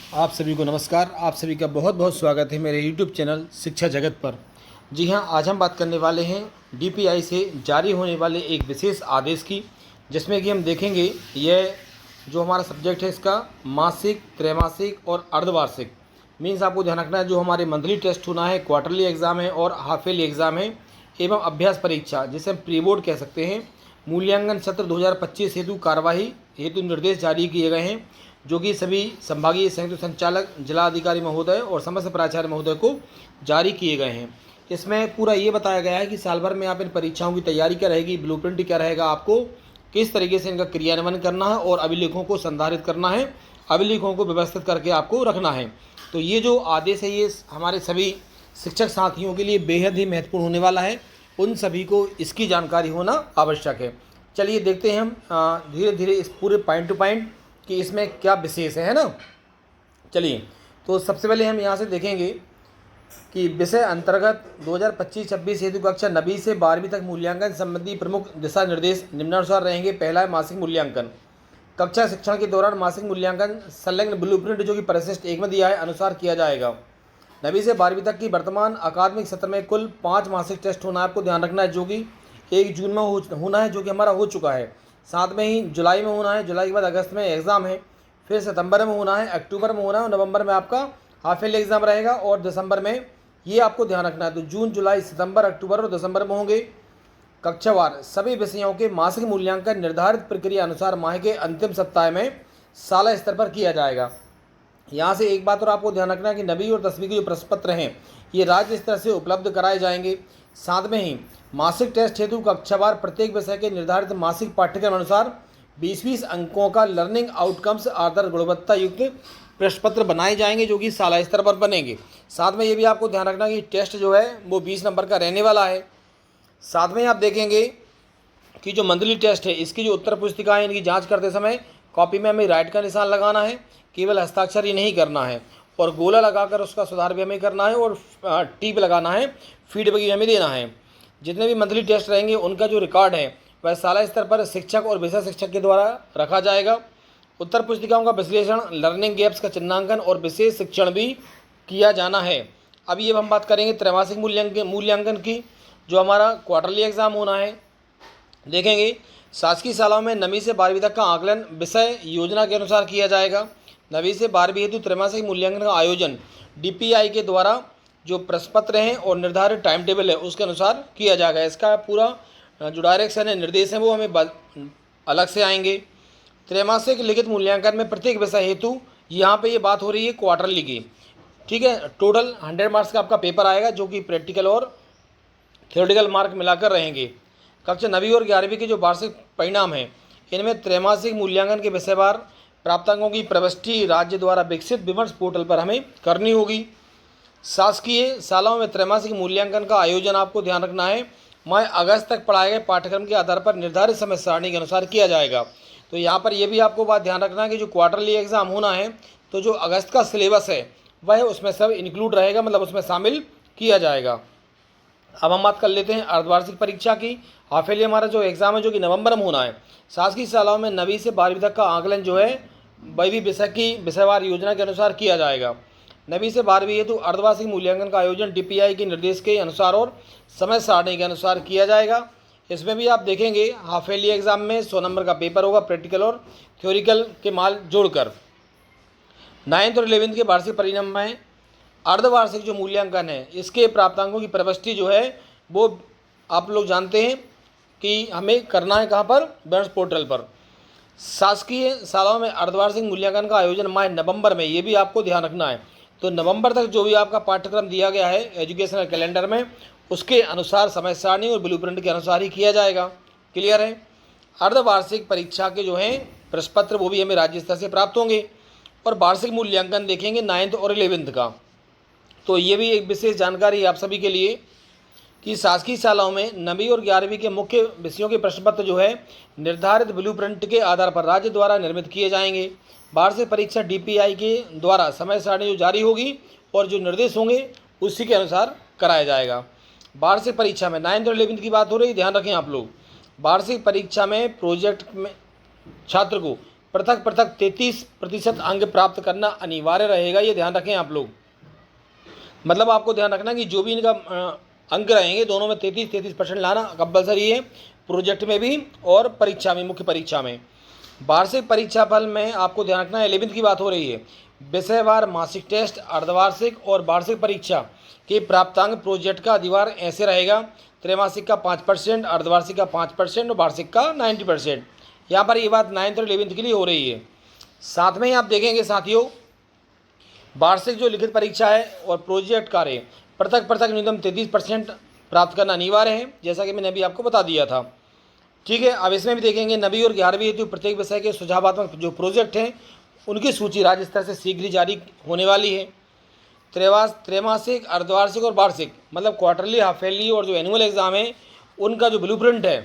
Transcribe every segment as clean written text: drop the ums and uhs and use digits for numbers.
आप सभी को नमस्कार। आप सभी का बहुत बहुत स्वागत है मेरे YouTube चैनल शिक्षा जगत पर। जी हाँ, आज हम बात करने वाले हैं DPI से जारी होने वाले एक विशेष आदेश की, जिसमें कि हम देखेंगे यह जो हमारा सब्जेक्ट है इसका मासिक, त्रैमासिक और अर्धवार्षिक। मीन्स आपको ध्यान रखना है जो हमारे मंथली टेस्ट होना है, क्वार्टरली एग्ज़ाम है और हाफ ईयरली एग्ज़ाम है एवं अभ्यास परीक्षा जिसे हम प्री बोर्ड कह सकते हैं। मूल्यांकन सत्र 2025 हेतु कार्यवाही हेतु निर्देश जारी किए गए हैं, जो कि सभी संभागीय संयुक्त संचालक, जिला अधिकारी महोदय और समस्त प्राचार्य महोदय को जारी किए गए हैं। इसमें पूरा ये बताया गया है कि साल भर में आप इन परीक्षाओं की तैयारी क्या रहेगी, ब्लूप्रिंट क्या रहेगा, आपको किस तरीके से इनका क्रियान्वयन करना है और अभिलेखों को संधारित करना है, अभिलेखों को व्यवस्थित करके आपको रखना है। तो ये जो आदेश है ये हमारे सभी शिक्षक साथियों के लिए बेहद ही महत्वपूर्ण होने वाला है। उन सभी को इसकी जानकारी होना आवश्यक है। चलिए देखते हैं हम धीरे धीरे इस पूरे पॉइंट टू पॉइंट कि इसमें क्या विशेष है ना। चलिए, तो सबसे पहले हम यहाँ से देखेंगे कि विषय अंतर्गत 2025-26 हेतु कक्षा 9वीं से 12वीं तक मूल्यांकन संबंधी प्रमुख दिशा निर्देश निम्नानुसार रहेंगे। पहला है मासिक मूल्यांकन। कक्षा शिक्षण के दौरान मासिक मूल्यांकन संलग्न ब्लूप्रिंट जो कि परिशिष्ट 1 में दिया है अनुसार किया जाएगा। 9वीं से 12वीं तक की वर्तमान अकादमिक सत्र में कुल 5 मासिक टेस्ट होना है, आपको ध्यान रखना है, जो कि 1 जून में होना है, जो कि हमारा हो चुका है। साथ में ही जुलाई में होना है, जुलाई के बाद अगस्त में एग्ज़ाम है, फिर सितंबर में होना है, अक्टूबर में होना है और नवंबर में आपका हाफ ईयरली एग्ज़ाम रहेगा और दिसंबर में, ये आपको ध्यान रखना है। तो जून, जुलाई, सितंबर, अक्टूबर और दिसंबर में होंगे। कक्षावार सभी विषयों के मासिक मूल्यांकन निर्धारित प्रक्रिया अनुसार माह के अंतिम सप्ताह में साला स्तर पर किया जाएगा। यहाँ से एक बात और आपको ध्यान रखना है कि 9वीं और 10वीं के जो प्रश्न पत्र हैं ये राज्य स्तर से उपलब्ध कराए जाएंगे। साथ में ही मासिक टेस्ट हेतु कक्षावार प्रत्येक विषय के निर्धारित मासिक पाठ्यक्रम अनुसार 20-20 अंकों का लर्निंग आउटकम्स आधार गुणवत्ता युक्त प्रश्न पत्र बनाए जाएंगे, जो कि साला स्तर पर बनेंगे। साथ में ये भी आपको ध्यान रखना कि टेस्ट जो है वो 20 नंबर का रहने वाला है। साथ में आप देखेंगे कि जो मंथली टेस्ट है इसकी जो उत्तर पुस्तिका है इनकी जाँच करते समय कॉपी में हमें राइट का निशान लगाना है, केवल हस्ताक्षर ही नहीं करना है, और गोला लगाकर उसका सुधार भी हमें करना है और टिक लगाना है, फीडबैक भी हमें देना है। जितने भी मंथली टेस्ट रहेंगे उनका जो रिकॉर्ड है वह साला स्तर पर शिक्षक और विषय शिक्षक के द्वारा रखा जाएगा। उत्तर पुस्तिकाओं का विश्लेषण, लर्निंग गैप्स का चिन्हांकन और विशेष शिक्षण भी किया जाना है। अब ये हम बात करेंगे त्रैमासिक मूल्यांकन की, जो हमारा क्वार्टरली एग्ज़ाम होना है। देखेंगे शासकीय शालाओं में 9वीं से 12वीं तक का आकलन विषय योजना के अनुसार किया जाएगा। 9वीं से 12वीं हेतु त्रैमासिक मूल्यांकन का आयोजन DPI के द्वारा जो प्रश्न पत्र हैं और निर्धारित टाइम टेबल है उसके अनुसार किया जाएगा। इसका पूरा जो डायरेक्शन है, निर्देश हैं, वो हमें अलग से आएंगे। त्रैमासिक लिखित मूल्यांकन में प्रत्येक विषय हेतु यहाँ पे ये बात हो रही है क्वार्टरली की, ठीक है। टोटल 100 मार्क्स का आपका पेपर आएगा, जो कि प्रैक्टिकल और थ्योरेटिकल मार्क मिलाकर रहेंगे। कक्षा 9वीं और 11वीं के जो वार्षिक परिणाम हैं इनमें त्रैमासिक मूल्यांकन के विषयवार प्राप्तांकों की प्रविष्टि राज्य द्वारा विकसित विमर्श पोर्टल पर हमें करनी होगी। शासकीय शालाओं में त्रैमासिक मूल्यांकन का आयोजन आपको ध्यान रखना है माह अगस्त तक पढ़ाए गए पाठ्यक्रम के आधार पर निर्धारित समय सारणी के अनुसार किया जाएगा। तो यहाँ पर यह भी आपको बात ध्यान रखना है कि जो क्वार्टरली एग्ज़ाम होना है तो जो अगस्त का सिलेबस है वह उसमें सब इंक्लूड रहेगा, मतलब उसमें शामिल किया जाएगा। अब हम बात कर लेते हैं अर्धवार्षिक परीक्षा की। हाफ ईयरली हमारा जो एग्ज़ाम है जो कि नवंबर में होना है। शासकीय शालाओं में 9वीं से 12वीं तक का आकलन जो है वह भी विषय की विषयवार योजना के अनुसार किया जाएगा। 9वीं से 12वीं हेतु अर्धवार्षिक मूल्यांकन का आयोजन DPI के निर्देश के अनुसार और समय सारणी के अनुसार किया जाएगा। इसमें भी आप देखेंगे हाफ ईयरली एग्ज़ाम में 100 नंबर का पेपर होगा, प्रैक्टिकल और थ्योरिकल के माल जोड़कर। 9th और 11th के वार्षिक परिणाम में अर्धवार्षिक जो मूल्यांकन है इसके प्राप्तांकों की प्रविष्टि जो है वो आप लोग जानते हैं कि हमें करना है कहाँ पर, विमर्श पोर्टल पर। शासकीय शालाओं में अर्धवार्षिक मूल्यांकन का आयोजन माह नवंबर में, ये भी आपको ध्यान रखना है। तो नवंबर तक जो भी आपका पाठ्यक्रम दिया गया है एजुकेशनल कैलेंडर में उसके अनुसार समय सारणी और ब्लूप्रिंट के अनुसार ही किया जाएगा। क्लियर है। अर्धवार्षिक परीक्षा के जो हैं प्रश्न पत्र वो भी हमें राज्य स्तर से प्राप्त होंगे। और वार्षिक मूल्यांकन देखेंगे 9th और 11th का। तो ये भी एक विशेष जानकारी आप सभी के लिए कि शासकीय शालाओं में 9वीं और 11वीं के मुख्य विषयों के प्रश्न पत्र जो है निर्धारित ब्लूप्रिंट के आधार पर राज्य द्वारा निर्मित किए जाएंगे। वार्षिक परीक्षा DPI के द्वारा समय सारणी जो जारी होगी और जो निर्देश होंगे उसी के अनुसार कराया जाएगा। वार्षिक परीक्षा में 9th और 11th की बात हो रही, ध्यान रखें आप लोग। वार्षिक परीक्षा में प्रोजेक्ट में छात्र को पृथक पृथक 33% अंक प्राप्त करना अनिवार्य रहेगा, ये ध्यान रखें आप लोग। मतलब आपको ध्यान रखना कि जो भी इनका अंक रहेंगे दोनों में 33% लाना कंपलसरी है, प्रोजेक्ट में भी और परीक्षा में, मुख्य परीक्षा में। वार्षिक परीक्षा फल में आपको ध्यान रखना है, 11वीं की बात हो रही है, विषयवार मासिक टेस्ट, अर्धवार्षिक और वार्षिक परीक्षा के प्राप्तांक प्रोजेक्ट का अधिवार ऐसे रहेगा, त्रैमासिक का 5%, अर्धवार्षिक का 5% और वार्षिक का 90%। यहाँ पर ये बात 9th और 11th के लिए हो रही है। साथ में ही आप देखेंगे साथियों, वार्षिक जो लिखित परीक्षा है और प्रोजेक्ट कार्य पृथक पृथक न्यूनतम 33% प्राप्त करना अनिवार्य है, जैसा कि मैंने अभी आपको बता दिया था। ठीक है, अब इसमें भी देखेंगे 9वीं और 11वीं हेतु प्रत्येक विषय के सुझावात्मक जो प्रोजेक्ट हैं उनकी सूची राज्य स्तर से शीघ्र ही जारी होने वाली है। त्रैमासिक, अर्धवार्षिक और वार्षिक, मतलब क्वार्टरली, हाफ ईयरली और जो एनुअल एग्जाम है उनका जो ब्लूप्रिंट है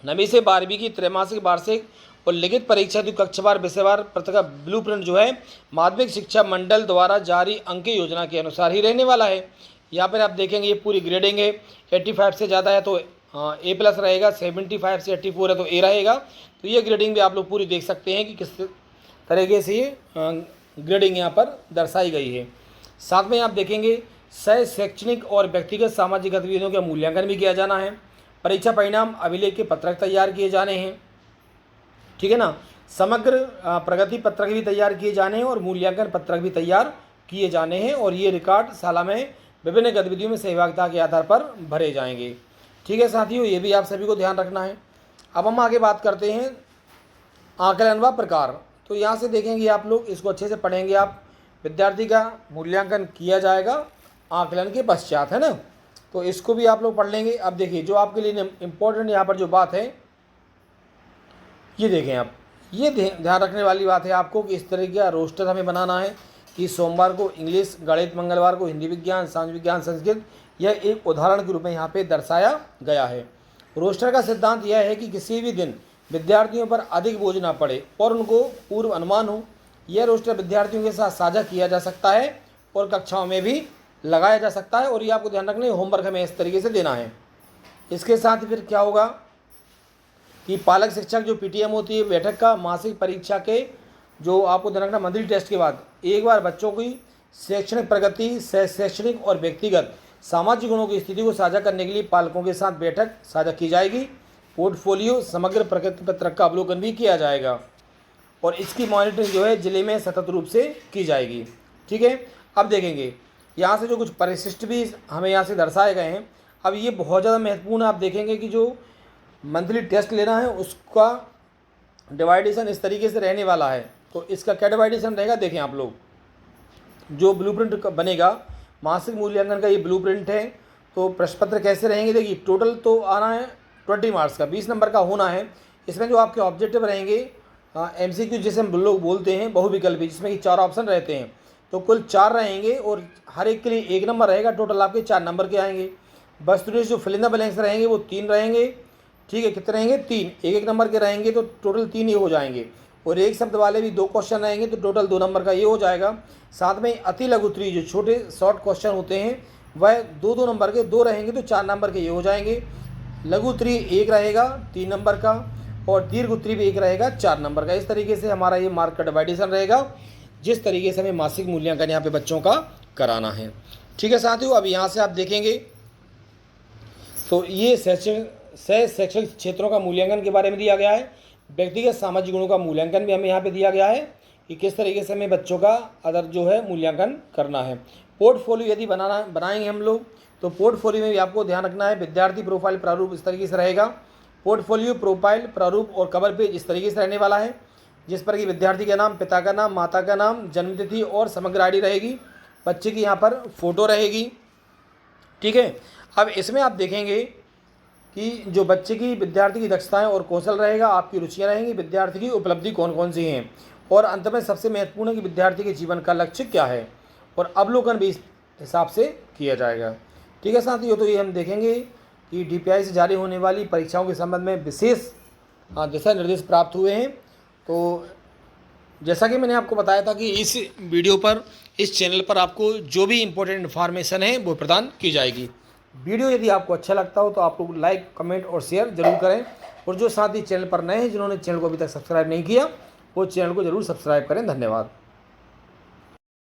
9वीं से 12वीं की त्रैमासिक, वार्षिक और लिखित परीक्षा की कक्षावार विषयवार पृथक ब्लूप्रिंट जो है माध्यमिक शिक्षा मंडल द्वारा जारी अंक योजना के अनुसार ही रहने वाला है। यहाँ पर आप देखेंगे ये पूरी ग्रेडिंग है, 85 से ज़्यादा है तो A+ रहेगा, 75 से 84 है तो A रहेगा। तो ये ग्रेडिंग भी आप लोग पूरी देख सकते हैं कि किस तरीके से ये ग्रेडिंग यहाँ पर दर्शाई गई है। साथ में आप देखेंगे शैक्षणिक और व्यक्तिगत सामाजिक गतिविधियों का मूल्यांकन भी किया जाना है। परीक्षा परिणाम अभिलेख के पत्रक तैयार किए जाने हैं, ठीक है ना। समग्र प्रगति पत्रक भी तैयार किए जाने हैं और मूल्यांकन पत्रक भी तैयार किए जाने हैं और ये रिकॉर्ड शाला में विभिन्न गतिविधियों में सहभागिता के आधार पर भरे जाएंगे। ठीक है साथियों, ये भी आप सभी को ध्यान रखना है। अब हम आगे बात करते हैं आकलन व प्रकार। तो यहाँ से देखेंगे आप लोग, इसको अच्छे से पढ़ेंगे आप। विद्यार्थी का मूल्यांकन किया जाएगा आकलन के पश्चात, है ना। तो इसको भी आप लोग पढ़ लेंगे। अब देखिए जो आपके लिए इम्पोर्टेंट यहाँ पर जो बात है ये देखें आप, ये ध्यान रखने वाली बात है आपको कि इस तरह का रोस्टर हमें बनाना है कि सोमवार को इंग्लिश, गणित, मंगलवार को हिंदी विज्ञान, समाज विज्ञान, संस्कृत। यह एक उदाहरण के रूप में यहाँ पे दर्शाया गया है। रोस्टर का सिद्धांत यह है कि किसी भी दिन विद्यार्थियों पर अधिक बोझ ना पड़े और उनको पूर्व अनुमान हो। यह रोस्टर विद्यार्थियों के साथ साझा किया जा सकता है और कक्षाओं में भी लगाया जा सकता है और ये आपको ध्यान रखना है, होमवर्क हमें इस तरीके से देना है। इसके साथ फिर क्या होगा कि पालक शिक्षक जो PTM होती है बैठक का मासिक परीक्षा के जो आपको ध्यान रखना मंथली टेस्ट के बाद एक बार बच्चों की शैक्षणिक प्रगति, शैक्षणिक और व्यक्तिगत सामाजिक गुणों की स्थिति को साझा करने के लिए पालकों के साथ बैठक साझा की जाएगी। पोर्टफोलियो समग्र प्रगति पत्रक का अवलोकन भी किया जाएगा और इसकी मॉनिटरिंग जो है जिले में सतत रूप से की जाएगी। ठीक है, अब देखेंगे यहाँ से जो कुछ परिशिष्ट भी हमें यहाँ से दर्शाए गए हैं। अब ये बहुत ज़्यादा महत्वपूर्ण है। आप देखेंगे कि जो मंथली टेस्ट लेना है उसका डिवाइडेशन इस तरीके से रहने वाला है। तो इसका क्या डिवाइडेशन रहेगा देखें आप लोग, जो ब्लूप्रिंट बनेगा मासिक मूल्यांकन का ये ब्लूप्रिंट है। तो प्रश्न पत्र कैसे रहेंगे देखिए, टोटल तो आना है 20 मार्क्स का, 20 नंबर का होना है। इसमें जो आपके ऑब्जेक्टिव रहेंगे MCQ जिसे हम लोग बोलते हैं बहुविकल्पी, जिसमें कि 4 ऑप्शन रहते हैं। तो कुल 4 रहेंगे और हर एक के लिए 1 नंबर रहेगा। टोटल आपके 4 नंबर के आएंगे। वस्तुनिष्ठ जो फिल इन द ब्लैंक्स रहेंगे वो 3 रहेंगे। ठीक है, कितने रहेंगे 3, 1 नंबर के रहेंगे तो टोटल 3 ये हो जाएंगे। और एक शब्द वाले भी 2 क्वेश्चन रहेंगे तो टोटल 2 नंबर का ये हो जाएगा। साथ में अति लघु उत्तरी जो छोटे शॉर्ट क्वेश्चन होते हैं वह 2-2 नंबर के 2 रहेंगे तो 4 नंबर के ये हो जाएंगे। लघु उत्तरी 1 रहेगा 3 नंबर का और दीर्घ उत्तरी भी 1 रहेगा 4 नंबर का। इस तरीके से हमारा ये मार्क का डिवाइडेशन रहेगा, जिस तरीके से हमें मासिक मूल्यांकन यहाँ पे बच्चों का कराना है। ठीक है साथियों, अब यहाँ से आप देखेंगे तो ये शैक्षणिक क्षेत्रों का मूल्यांकन के बारे में दिया गया है। व्यक्तिगत सामाजिक गुणों का मूल्यांकन भी हमें यहाँ पे दिया गया है कि किस तरीके से हमें बच्चों का अदर जो है मूल्यांकन करना है। पोर्टफोलियो यदि बनाएंगे हम लोग तो पोर्टफोलियो में भी आपको ध्यान रखना है। विद्यार्थी प्रोफाइल प्रारूप इस तरीके से रहेगा। पोर्टफोलियो प्रोफाइल प्रारूप और कवर पेज इस तरीके से रहने वाला है, जिस पर कि विद्यार्थी का नाम, पिता का नाम, माता का नाम, जन्मतिथि और समग्र ID रहेगी। बच्चे की यहाँ पर फ़ोटो रहेगी। ठीक है, अब इसमें आप देखेंगे कि जो बच्चे की विद्यार्थी की दक्षताएं और कौशल रहेगा, आपकी रुचियां रहेंगी, विद्यार्थी की उपलब्धि कौन कौन सी हैं और अंत में सबसे महत्वपूर्ण है कि विद्यार्थी के जीवन का लक्ष्य क्या है और अवलोकन भी इस हिसाब से किया जाएगा। ठीक है साथियों, तो ये हम देखेंगे कि DPI से जारी होने वाली परीक्षाओं के संबंध में विशेष दिशा निर्देश प्राप्त हुए हैं। तो जैसा कि मैंने आपको बताया था कि इस वीडियो पर, इस चैनल पर आपको जो भी इम्पोर्टेंट इन्फॉर्मेशन है वो प्रदान की जाएगी। वीडियो यदि आपको अच्छा लगता हो तो आप लोग लाइक, कमेंट और शेयर जरूर करें। और जो साथी चैनल पर नए हैं, जिन्होंने चैनल को अभी तक सब्सक्राइब नहीं किया, वो चैनल को ज़रूर सब्सक्राइब करें। धन्यवाद।